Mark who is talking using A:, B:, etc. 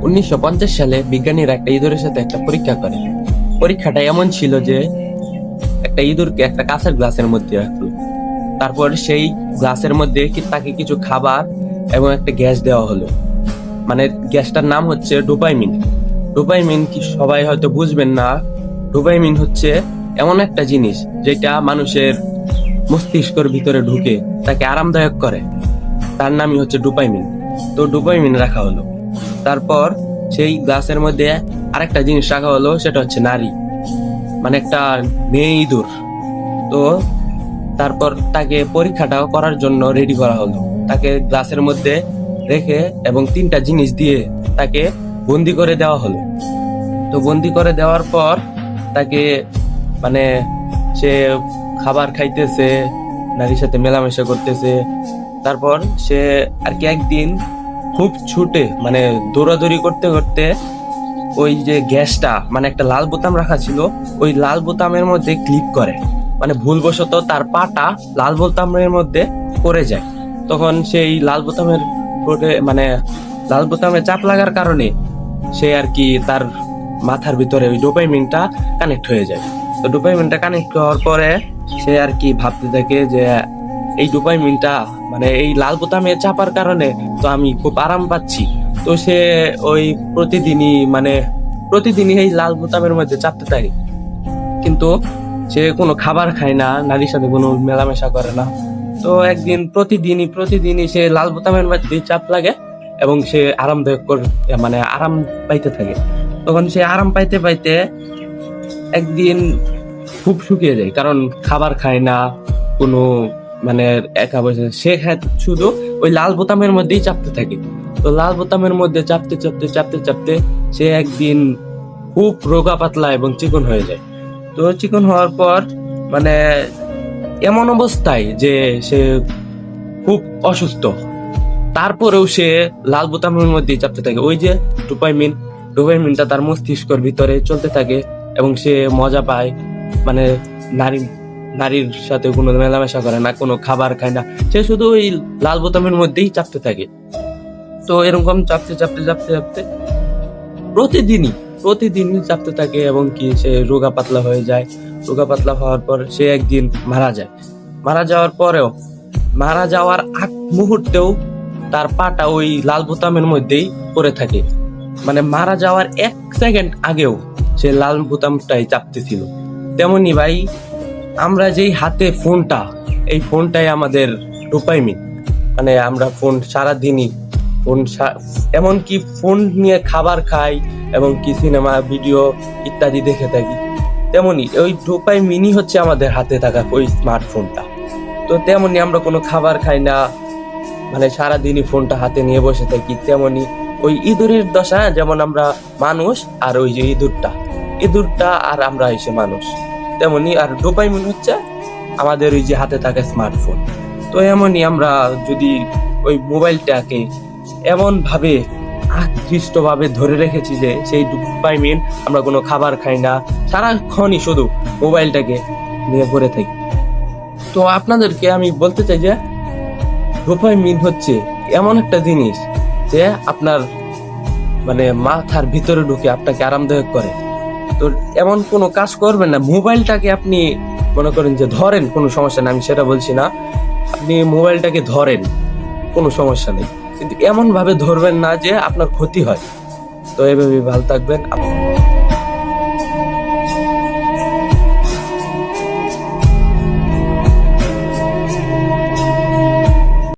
A: 1950 সালে বিজ্ঞানীরা একটা ইঁদুরের সাথে একটা পরীক্ষা করে। পরীক্ষাটা এমন ছিল যে একটা ইঁদুরকে একটা কাঁচের গ্লাসের মধ্যে রাখলো। তারপর সেই গ্লাসের মধ্যে তাকে কিছু খাবার এবং একটা গ্যাস দেওয়া হলো। মানে গ্যাসটার নাম হচ্ছে ডোপামিন। ডোপামিন কি সবাই হয়তো বুঝবেন না। ডোপামিন হচ্ছে এমন একটা জিনিস যেটা মানুষের মস্তিষ্কের ভিতরে ঢুকে তাকে আরামদায়ক করে, তার নামই হচ্ছে ডোপামিন। তো ডোপামিন রাখা হলো। তারপর সেই গ্লাসের মধ্যে আরেকটা জিনিস রাখা হলো, সেটা হচ্ছে নারী, মানে একটা মেয়ে ইঁদুর। তো তারপর তাকে পরীক্ষাটা করার জন্য রেডি করা হলো। তাকে গ্লাসের মধ্যে রেখে এবং 3টা জিনিস দিয়ে তাকে বন্দি করে দেওয়া হলো। তো বন্দি করে দেওয়ার পর তাকে মানে সে খাবার খাইতেছে, নারীর সাথে মেলামেশা করতেছে। তারপর সে আর কি একদিন খুব ছুটে মানে দৌড়াদৌড়ি করতে করতে ওই যে গ্যাসটা মানে একটা লাল বোতাম রাখা ছিল, ওই লাল বোতামের মধ্যে ক্লিক করে, মানে ভুলবশত তার পাটা লাল বোতামের মধ্যে পড়ে যায়। তখন সেই লাল বোতামের মানে লাল বোতামে চাপ লাগার কারণে সে আর কি তার মাথার ভিতরে ওই ডোপামিনটা কানেক্ট হয়ে যায়। তো ডোপামিনটা কানেক্ট হওয়ার পরে সে আর কি ভাবতে থাকে যে এই ডোপামিনটা মানে এই লাল বোতামে চাপার কারণে তো আমি খুব আরাম পাচ্ছি। তো সে ওই প্রতিদিনই এই লাল বোতামের মধ্যে চাপতে থাকে, কিন্তু সে কোনো খাবার খায় না, নারীর সাথে কোনো মেলামেশা করে না। তো একদিন প্রতিদিনই সে লাল বোতামের মধ্যে চাপ লাগে এবং সে আরামদায়ক মানে আরাম পাইতে থাকে। তখন সে আরাম পাইতে পাইতে একদিন খুব শুকিয়ে যায়, কারণ খাবার খায় না, কোনো মানে একা বসে সে খায় শুধু ওই লাল বোতামের মধ্যেই চাপতে থাকে। তো লাল বোতামের মধ্যে চাপতে সে একদিন খুব রোগা পাতলা এবং চিকন হয়ে যায়। তো চিকন হওয়ার পর মানে এমন অবস্থায় যে সে খুব অসুস্থ, তারপরেও সে লাল বোতামের মধ্যে চাপতে থাকে। ওই যে ডোপামিনটা তার মস্তিষ্কের ভিতরে চলতে থাকে এবং সে মজা পায়, মানে নারীর সাথে কোনো মেলামেশা করে না, কোনো খাবার খায় না, সে শুধু ওই লাল বোতামের মধ্যেই চাপতে থাকে। তো এরকম চাপতে প্রতিদিনই চাপতে থাকে এবং কি সে রোগা পাতলা হয়ে যায়। রোগা পাতলা হওয়ার পর সে একদিন মারা যায়। মারা যাওয়ার আগ মুহূর্তেও তার পাটা ওই লাল বোতামের মধ্যেই পড়ে থাকে, মানে মারা যাওয়ার 1 সেকেন্ড আগেও সে লাল বোতামটাই চাপতেছিল। তেমনি ভাই, আমরা যেই হাতে ফোনটা, এই ফোনটাই আমাদের ডোপামিন। মানে আমরা ফোন সারাদিনই এমনকি ফোন নিয়ে খাবার খাই এবং কি সিনেমা ভিডিও ইত্যাদি দেখে থাকি। তেমনি ওই ডোপামিনই হচ্ছে আমাদের হাতে থাকা ওই স্মার্টফোনটা। তো তেমনি আমরা কোনো খাবার খাই না, মানে সারাদিনই ফোনটা হাতে নিয়ে বসে থাকি। তেমনি ওই ইঁদুরের দশা, যেমন আমরা মানুষ আর ওই যে ইঁদুরটা আর আমরা এসে মানুষ, তেমনি আর ডোপামিন হচ্ছে আমাদের ওই যে হাতে থাকা স্মার্টফোন। তো এমনই আমরা যদি ওই মোবাইলটাকে এমন ভাবে আকৃষ্ট ভাবে ধরে রেখেছি যে সেই ডোপামিন, আমরা কোনো খাবার খাই না, সারাক্ষণই শুধু মোবাইলটাকে নিয়ে পড়ে থাকি। তো আপনাদেরকে আমি বলতে চাই যে ডোপামিন হচ্ছে এমন একটা জিনিস যে আপনার মানে মাথার ভিতরে ঢুকে আপনাকে আরামদায়ক করে। তো এমন কোনো কাজ করবেন না, মোবাইলটাকে আপনি মনে করেন যে ধরেন, কোনো সমস্যা নেই, আমি সেটা বলছি না, আপনি মোবাইলটাকে ধরেন, কোনো সমস্যা নেই, কিন্তু এমন ভাবে ধরবেন না যে আপনার ক্ষতি হয়। তো এভাবে ভালো থাকবেন।